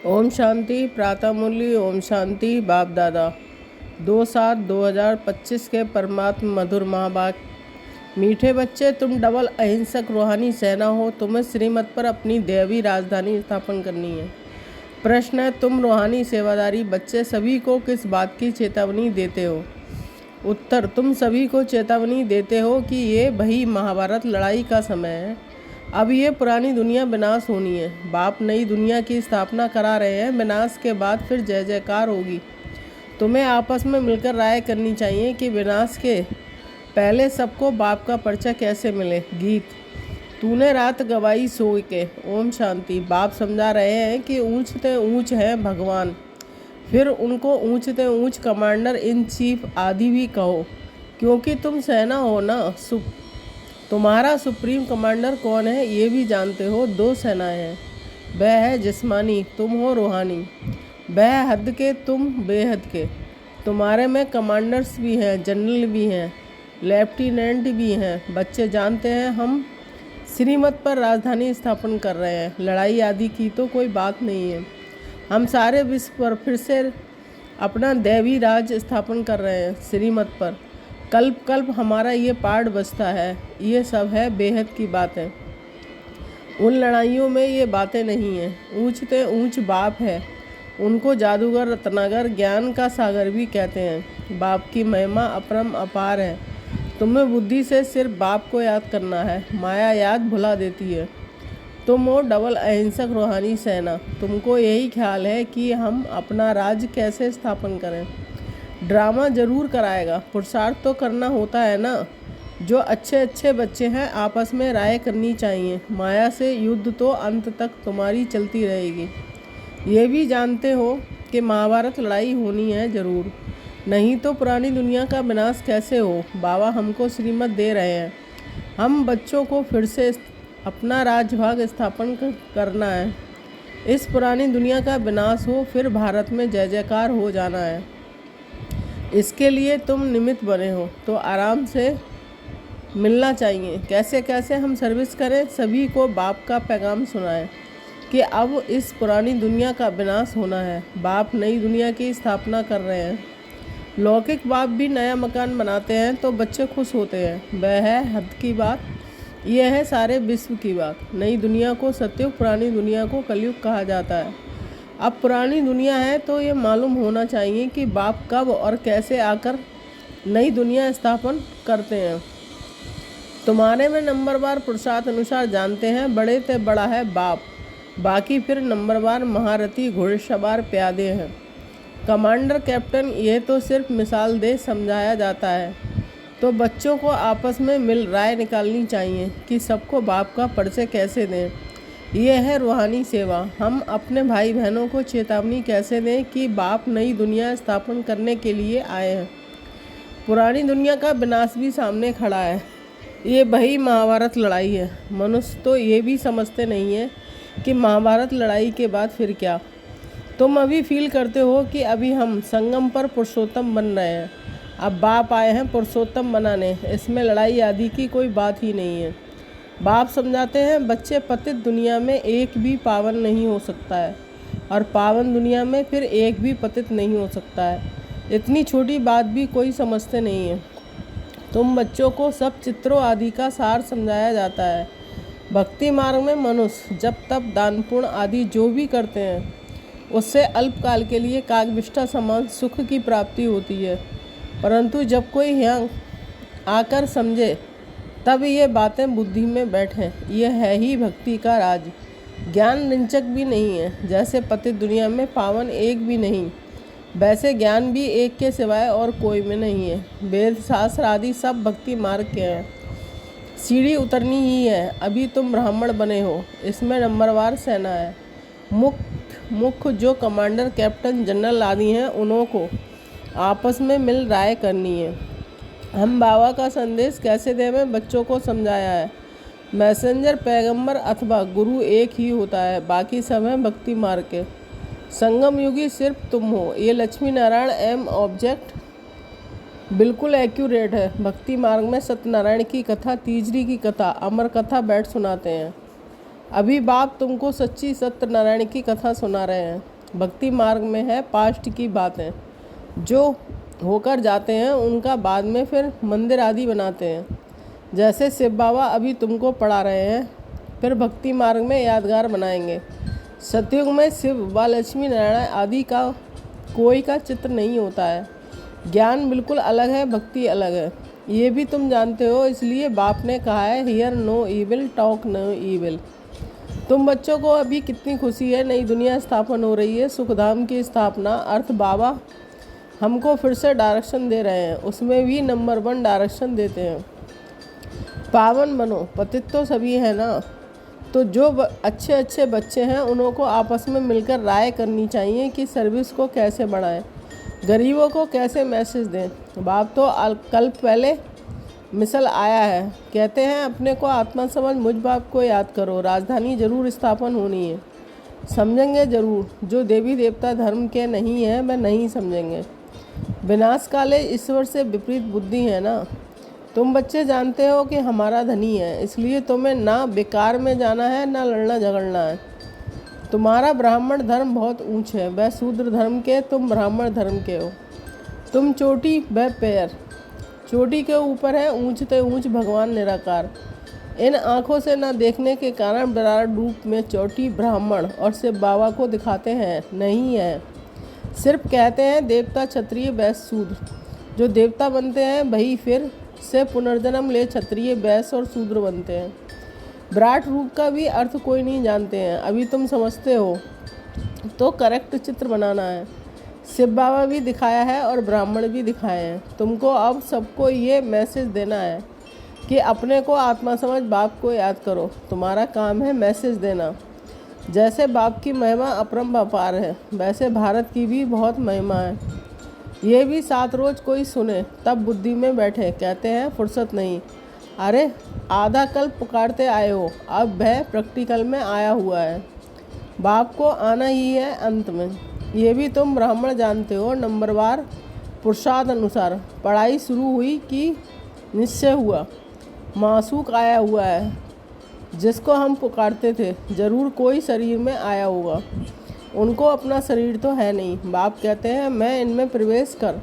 ओम शांति। प्रातः मूल्य ओम शांति। बाप दादा 2/7/2025 के परमात्मा मधुर महावाक्य। मीठे बच्चे, तुम डबल अहिंसक रूहानी सेना हो। तुम्हें श्रीमत पर अपनी दैवी राजधानी स्थापन करनी है। प्रश्न है, तुम रूहानी सेवादारी बच्चे सभी को किस बात की चेतावनी देते हो? उत्तर, तुम सभी को चेतावनी देते हो कि ये वही महाभारत लड़ाई का समय है। अब ये पुरानी दुनिया विनाश होनी है। बाप नई दुनिया की स्थापना करा रहे हैं। विनाश के बाद फिर जय जयकार होगी। तुम्हें आपस में मिलकर राय करनी चाहिए कि विनाश के पहले सबको बाप का परिचय कैसे मिले। गीत। तूने रात गवाई सो के। ओम शांति। बाप समझा रहे हैं कि ऊंचते ऊंच है भगवान, फिर उनको ऊंचते ऊंच कमांडर इन चीफ आदि भी कहो, क्योंकि तुम सेना हो ना। तुम्हारा सुप्रीम कमांडर कौन है ये भी जानते हो। दो सेनाएं हैं, वह है जिस्मानी, तुम हो रूहानी। वह हद के, तुम बेहद के। तुम्हारे में कमांडर्स भी हैं, जनरल भी हैं, लेफ्टिनेंट भी हैं। बच्चे जानते हैं हम श्रीमत पर राजधानी स्थापन कर रहे हैं। लड़ाई आदि की तो कोई बात नहीं है। हम सारे विश्व पर फिर से अपना दैवी राज स्थापन कर रहे हैं श्रीमत पर। कल्प कल्प हमारा ये पाठ बजता है। ये सब है बेहद की बातें। उन लड़ाइयों में ये बातें नहीं हैं। ऊंचते ऊंच बाप है, उनको जादूगर, रत्नागर, ज्ञान का सागर भी कहते हैं। बाप की महिमा अपरम अपार है। तुम्हें बुद्धि से सिर्फ बाप को याद करना है। माया याद भुला देती है। तुम हो डबल अहिंसक रूहानी सेना। तुमको यही ख्याल है कि हम अपना राज कैसे स्थापन करें। ड्रामा जरूर कराएगा, पुरुषार्थ तो करना होता है ना। जो अच्छे अच्छे बच्चे हैं आपस में राय करनी चाहिए। माया से युद्ध तो अंत तक तुम्हारी चलती रहेगी। ये भी जानते हो कि महाभारत लड़ाई होनी है जरूर, नहीं तो पुरानी दुनिया का विनाश कैसे हो। बाबा हमको श्रीमत दे रहे हैं। हम बच्चों को फिर से अपना राजभाग स्थापन करना है। इस पुरानी दुनिया का विनाश हो, फिर भारत में जय जयकार हो जाना है। इसके लिए तुम निमित्त बने हो, तो आराम से मिलना चाहिए। कैसे कैसे हम सर्विस करें, सभी को बाप का पैगाम सुनाएं कि अब इस पुरानी दुनिया का विनाश होना है। बाप नई दुनिया की स्थापना कर रहे हैं। लौकिक बाप भी नया मकान बनाते हैं तो बच्चे खुश होते हैं। वह है हद की बात, यह है सारे विश्व की बात। नई दुनिया को सतयुग, पुरानी दुनिया को कलयुग कहा जाता है। अब पुरानी दुनिया है तो ये मालूम होना चाहिए कि बाप कब और कैसे आकर नई दुनिया स्थापन करते हैं। तुम्हारे में नंबरवार पुरुषार्थ अनुसार जानते हैं, बड़े ते बड़ा है बाप। बाकी फिर नंबरवार महारथी, घुड़सवार, प्यादे हैं, कमांडर, कैप्टन। ये तो सिर्फ मिसाल दे समझाया जाता है। तो बच्चों को आपस में मिल राय निकालनी चाहिए कि सबको बाप का परिचय कैसे दें। यह है रूहानी सेवा। हम अपने भाई बहनों को चेतावनी कैसे दें कि बाप नई दुनिया स्थापन करने के लिए आए हैं। पुरानी दुनिया का विनाश भी सामने खड़ा है। ये वही महाभारत लड़ाई है। मनुष्य तो ये भी समझते नहीं है कि महाभारत लड़ाई के बाद फिर क्या। तुम अभी फील करते हो कि अभी हम संगम पर पुरुषोत्तम बन रहे हैं। अब बाप आए हैं पुरुषोत्तम बनाने। इसमें लड़ाई आदि की कोई बात ही नहीं है। बाप समझाते हैं, बच्चे पतित दुनिया में एक भी पावन नहीं हो सकता है, और पावन दुनिया में फिर एक भी पतित नहीं हो सकता है। इतनी छोटी बात भी कोई समझते नहीं है। तुम बच्चों को सब चित्रों आदि का सार समझाया जाता है। भक्ति मार्ग में मनुष्य जब तब दान पुण्य आदि जो भी करते हैं, उससे अल्पकाल के लिए कागविष्ठा समान सुख की प्राप्ति होती है। परंतु जब कोई यहाँ आकर समझे, तब ये बातें बुद्धि में बैठें। यह है ही भक्ति का राज। ज्ञान रिंचक भी नहीं है। जैसे पतित दुनिया में पावन एक भी नहीं, वैसे ज्ञान भी एक के सिवाय और कोई में नहीं है। वेद शास्त्र आदि सब भक्ति मार्ग के हैं। सीढ़ी उतरनी ही है। अभी तुम ब्राह्मण बने हो, इसमें नंबरवार सेना है। मुख्य जो कमांडर, कैप्टन, जनरल आदि हैं, उनको आपस में मिल राय करनी है। हम बाबा का संदेश कैसे दें, बच्चों को समझाया है। मैसेंजर, पैगंबर अथवा गुरु एक ही होता है, बाकी सब हैं भक्ति मार्ग के। संगम युगी सिर्फ तुम हो। ये लक्ष्मी नारायण एम ऑब्जेक्ट बिल्कुल एक्यूरेट है। भक्ति मार्ग में सत्यनारायण की कथा, तीजरी की कथा, अमर कथा बैठ सुनाते हैं। अभी बाप तुमको सच्ची सत्यनारायण की कथा सुना रहे हैं। भक्ति मार्ग में है पास्ट की बातें, जो होकर जाते हैं उनका बाद में फिर मंदिर आदि बनाते हैं। जैसे शिव बाबा अभी तुमको पढ़ा रहे हैं, फिर भक्ति मार्ग में यादगार बनाएंगे। सतयुग में शिव व लक्ष्मी नारायण आदि का कोई का चित्र नहीं होता है। ज्ञान बिल्कुल अलग है, भक्ति अलग है, ये भी तुम जानते हो। इसलिए बाप ने कहा है hear no evil, talk no evil. तुम बच्चों को अभी कितनी खुशी है, नई दुनिया स्थापन हो रही है, सुखधाम की स्थापना। अर्थ बाबा हमको फिर से डायरेक्शन दे रहे हैं, उसमें भी नंबर 1 डायरेक्शन देते हैं। पावन बनो, पतित तो सभी है ना, तो जो अच्छे अच्छे बच्चे हैं उन्हों को आपस में मिलकर राय करनी चाहिए कि सर्विस को कैसे बढ़ाएं, गरीबों को कैसे मैसेज दें। बाप तो कल पहले मिसल आया है, कहते हैं अपने को आत्मा समझ मुझ बाप को याद करो, राजधानी जरूर स्थापन होनी है। समझेंगे जरूर, जो देवी देवता धर्म के नहीं है वह नहीं समझेंगे। विनाश काले ईश्वर से विपरीत बुद्धि है ना। तुम बच्चे जानते हो कि हमारा धनी है, इसलिए तुम्हें ना बेकार में जाना है ना लड़ना झगड़ना है। तुम्हारा ब्राह्मण धर्म बहुत ऊंच है, वह शूद्र धर्म के, तुम ब्राह्मण धर्म के हो। तुम चोटी वह पैर, चोटी के ऊपर है ऊंचते ऊंच भगवान निराकार। इन आँखों से न देखने के कारण विराट रूप में चोटी ब्राह्मण और शिव बाबा को दिखाते हैं नहीं है, सिर्फ कहते हैं देवता क्षत्रिय वैश्य शूद्र। जो देवता बनते हैं वही फिर से पुनर्जन्म ले क्षत्रिय वैश्य और शूद्र बनते हैं। विराट रूप का भी अर्थ कोई नहीं जानते हैं, अभी तुम समझते हो तो करेक्ट चित्र बनाना है। शिव बाबा भी दिखाया है और ब्राह्मण भी दिखाए हैं। तुमको अब सबको ये मैसेज देना है कि अपने को आत्मा समझ बाप को याद करो। तुम्हारा काम है मैसेज देना। जैसे बाप की महिमा अपरंपार है, वैसे भारत की भी बहुत महिमा है। ये भी 7 रोज कोई सुने तब बुद्धि में बैठे, कहते हैं फुर्सत नहीं। अरे आधा कल पुकारते आए हो, अब वह प्रैक्टिकल में आया हुआ है। बाप को आना ही है अंत में, ये भी तुम ब्राह्मण जानते हो। नंबरवार पुरुषार्थ अनुसार पढ़ाई शुरू हुई कि निश्चय हुआ, मासूक आया हुआ है जिसको हम पुकारते थे, जरूर कोई शरीर में आया होगा। उनको अपना शरीर तो है नहीं। बाप कहते हैं मैं इनमें प्रवेश कर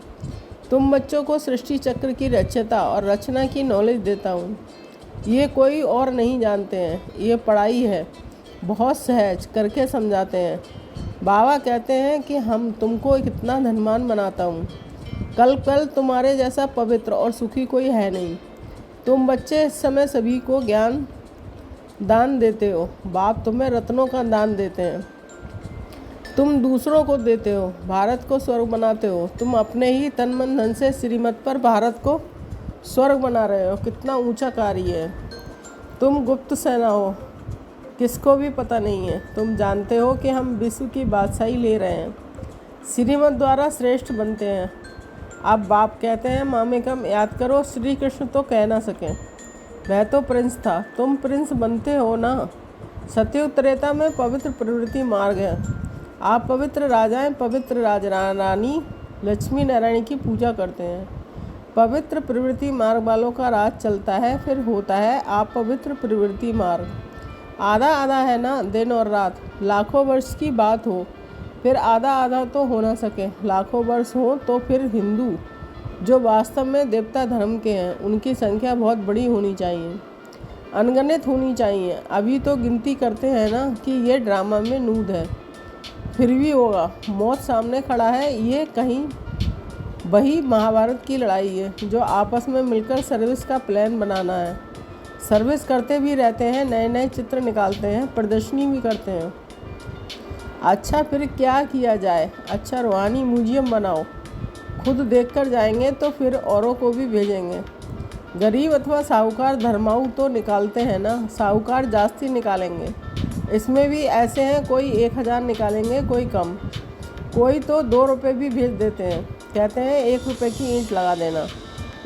तुम बच्चों को सृष्टि चक्र की रचयिता और रचना की नॉलेज देता हूँ। ये कोई और नहीं जानते हैं, ये पढ़ाई है, बहुत सहज करके समझाते हैं। बाबा कहते हैं कि हम तुमको कितना धनवान बनाता हूँ। कल तुम्हारे जैसा पवित्र और सुखी कोई है नहीं। तुम बच्चे इस समय सभी को ज्ञान दान देते हो, बाप तुम्हें रत्नों का दान देते हैं। तुम दूसरों को देते हो, भारत को स्वर्ग बनाते हो। तुम अपने ही तन मन धन से श्रीमत पर भारत को स्वर्ग बना रहे हो। कितना ऊंचा कार्य है। तुम गुप्त सेना हो, किसको भी पता नहीं है। तुम जानते हो कि हम विश्व की बादशाही ले रहे हैं, श्रीमत द्वारा श्रेष्ठ बनते हैं। अब बाप कहते हैं मामेकम याद करो। श्री कृष्ण तो कह ना सके, वह तो प्रिंस था, तुम प्रिंस बनते हो ना। सतयुग त्रेता में पवित्र प्रवृत्ति मार्ग है। आप पवित्र राजाएं, पवित्र राजरानी लक्ष्मी नारायण की पूजा करते हैं। पवित्र प्रवृत्ति मार्ग वालों का राज चलता है, फिर होता है आप पवित्र प्रवृत्ति मार्ग। आधा आधा है ना, दिन और रात। लाखों वर्ष की बात हो, फिर आधा आधा तो हो ना सके। लाखों वर्ष हो तो फिर हिंदू जो वास्तव में देवता धर्म के हैं उनकी संख्या बहुत बड़ी होनी चाहिए, अनगिनत होनी चाहिए। अभी तो गिनती करते हैं ना कि ये ड्रामा में नूद है, फिर भी होगा। मौत सामने खड़ा है। ये कहीं वही महाभारत की लड़ाई है जो आपस में मिलकर सर्विस का प्लान बनाना है। सर्विस करते भी रहते हैं, नए नए चित्र निकालते हैं, प्रदर्शनी भी करते हैं। अच्छा फिर क्या किया जाए? अच्छा रूहानी म्यूजियम बनाओ, खुद देखकर जाएंगे तो फिर औरों को भी भेजेंगे। गरीब अथवा साहूकार धर्माऊ तो निकालते हैं ना, साहूकार जास्ती निकालेंगे। इसमें भी ऐसे हैं, कोई 1000 निकालेंगे, कोई कम, कोई तो 2 रुपये भी भेज देते हैं। कहते हैं 1 रुपये की ईंट लगा देना।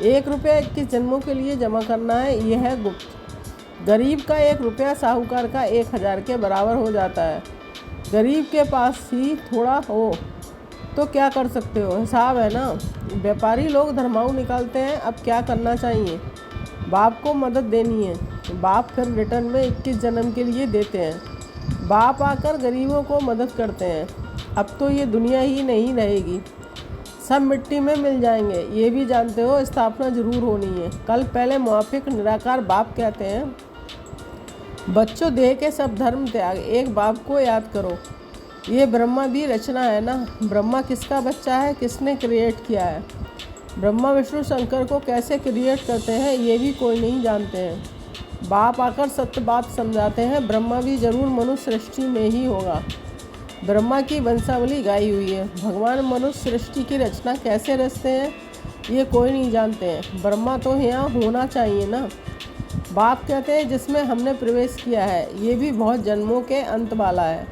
1 रुपया 21 जन्मों के लिए जमा करना है, यह है गुप्त। गरीब का 1 रुपया साहूकार का 1000 के बराबर हो जाता है। गरीब के पास ही थोड़ा हो तो क्या कर सकते हो, हिसाब है ना। व्यापारी लोग धर्माऊ निकालते हैं। अब क्या करना चाहिए? बाप को मदद देनी है, बाप फिर रिटर्न में 21 जन्म के लिए देते हैं। बाप आकर गरीबों को मदद करते हैं। अब तो ये दुनिया ही नहीं रहेगी, सब मिट्टी में मिल जाएंगे। ये भी जानते हो स्थापना जरूर होनी है। कल पहले मुआफिक निराकार बाप कहते हैं, बच्चों देह के सब धर्म त्याग, एक बाप को याद करो। ये ब्रह्मा भी रचना है ना। ब्रह्मा किसका बच्चा है, किसने क्रिएट किया है? ब्रह्मा विष्णु शंकर को कैसे क्रिएट करते हैं ये भी कोई नहीं जानते हैं। बाप आकर सत्य बात समझाते हैं, ब्रह्मा भी जरूर मनुष्य सृष्टि में ही होगा। ब्रह्मा की वंशावली गाई हुई है। भगवान मनुष्य सृष्टि की रचना कैसे रचते हैं ये कोई नहीं जानते हैं। ब्रह्मा तो यहाँ होना चाहिए ना। बाप कहते हैं जिसमें हमने प्रवेश किया है ये भी बहुत जन्मों के अंत वाला है।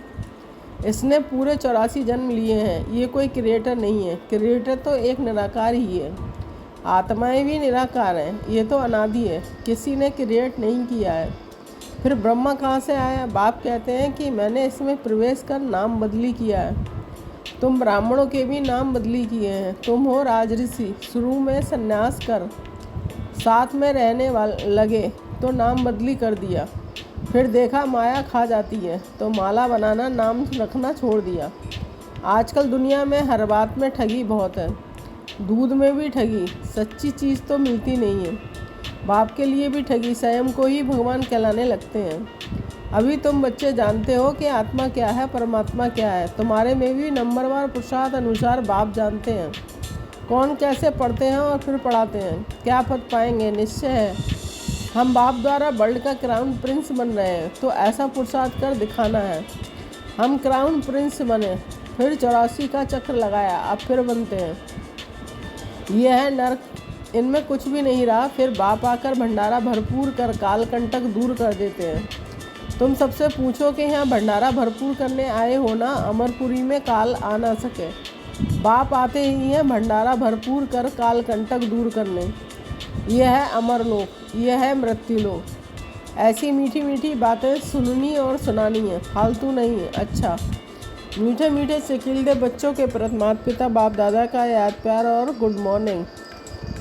इसने पूरे 84 जन्म लिए हैं। ये कोई क्रिएटर नहीं है, क्रिएटर तो एक निराकार ही है। आत्माएं भी निराकार हैं, ये तो अनादि है, किसी ने क्रिएट नहीं किया है। फिर ब्रह्मा कहाँ से आया? बाप कहते हैं कि मैंने इसमें प्रवेश कर नाम बदली किया है। तुम ब्राह्मणों के भी नाम बदली किए हैं। तुम हो राजऋषि, शुरू में संन्यास कर साथ में रहने लगे तो नाम बदली कर दिया। फिर देखा माया खा जाती है तो माला बनाना नाम रखना छोड़ दिया। आजकल दुनिया में हर बात में ठगी बहुत है, दूध में भी ठगी, सच्ची चीज़ तो मिलती नहीं है। बाप के लिए भी ठगी, स्वयं को ही भगवान कहलाने लगते हैं। अभी तुम बच्चे जानते हो कि आत्मा क्या है, परमात्मा क्या है। तुम्हारे में भी नंबरवार पुरुषार्थ अनुसार बाप जानते हैं कौन कैसे पढ़ते हैं और फिर पढ़ाते हैं, क्या पद पाएंगे। निश्चय है हम बाप द्वारा वर्ल्ड का क्राउन प्रिंस बन रहे हैं, तो ऐसा पुरुषार्थ कर दिखाना है। हम क्राउन प्रिंस बने, फिर 84 का चक्र लगाया, अब फिर बनते हैं। यह है नर्क, इनमें कुछ भी नहीं रहा। फिर बाप आकर भंडारा भरपूर कर काल कंटक दूर कर देते हैं। तुम सबसे पूछो कि यहाँ भंडारा भरपूर करने आए हो ना, अमरपुरी में काल आ ना सके। बाप आते ही हैं भंडारा भरपूर कर काल कंटक दूर करने। यह है अमरलोक, यह है मृत्युलोक। ऐसी मीठी मीठी बातें सुननी और सुनानी है, फालतू नहीं है। अच्छा, मीठे मीठे सिकिलदे बच्चों के प्रति माता पिता बाप दादा का याद प्यार और गुड मॉर्निंग।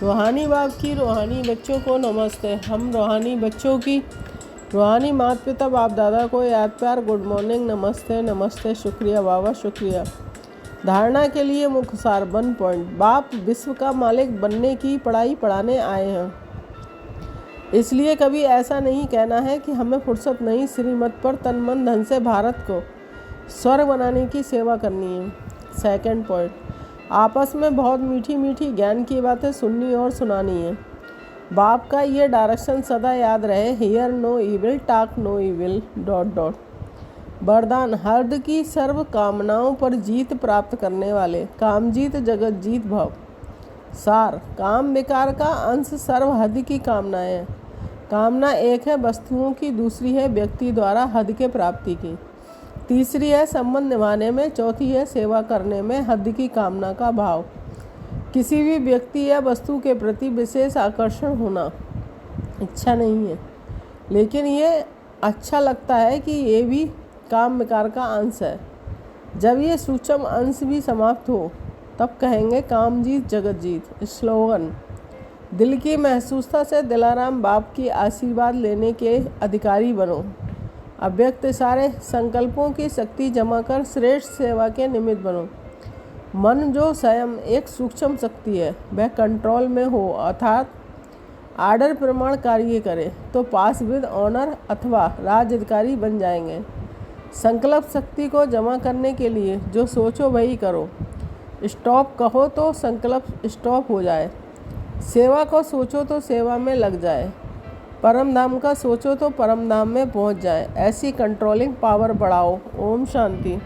रूहानी बाप की रूहानी बच्चों को नमस्ते। हम रूहानी बच्चों की रूहानी माता पिता बाप दादा को याद प्यार गुड मॉर्निंग, नमस्ते नमस्ते, शुक्रिया बाबा शुक्रिया। धारणा के लिए मुख्य सार 1 पॉइंट। बाप विश्व का मालिक बनने की पढ़ाई पढ़ाने आए हैं, इसलिए कभी ऐसा नहीं कहना है कि हमें फुर्सत नहीं। श्रीमत पर तन मन धन से भारत को स्वर्ग बनाने की सेवा करनी है। 2 पॉइंट, आपस में बहुत मीठी मीठी ज्ञान की बातें सुननी और सुनानी है। बाप का ये डायरेक्शन सदा याद रहे, hear no evil, talk no evil ... वरदान, हृदय की सर्व कामनाओं पर जीत प्राप्त करने वाले, कामजीत जगत जीत भव। सार, काम विकार का अंश सर्व हद की कामनाएं हैं। कामना एक है वस्तुओं की, दूसरी है व्यक्ति द्वारा हद के प्राप्ति की, तीसरी है संबंध निभाने में, चौथी है सेवा करने में हद की कामना का भाव। किसी भी व्यक्ति या वस्तु के प्रति विशेष आकर्षण होना इच्छा नहीं है, लेकिन ये अच्छा लगता है कि ये भी काम विकार का अंश है। जब ये सूक्ष्म अंश भी समाप्त हो तब कहेंगे काम जीत जगत जीत। स्लोगन, दिल की महसूसता से दिलाराम बाप की आशीर्वाद लेने के अधिकारी बनो। अव्यक्त सारे संकल्पों की शक्ति जमा कर श्रेष्ठ सेवा के निमित्त बनो। मन जो स्वयं एक सूक्ष्म शक्ति है वह कंट्रोल में हो, अर्थात आर्डर प्रमाण कार्य करे तो पास विद ऑनर अथवा राज अधिकारी बन जाएंगे। संकल्प शक्ति को जमा करने के लिए जो सोचो वही करो। स्टॉप कहो तो संकल्प स्टॉप हो जाए। सेवा को सोचो तो सेवा में लग जाए। परम धाम का सोचो तो परम धाम में पहुंच जाए। ऐसी कंट्रोलिंग पावर बढ़ाओ। ओम शांति।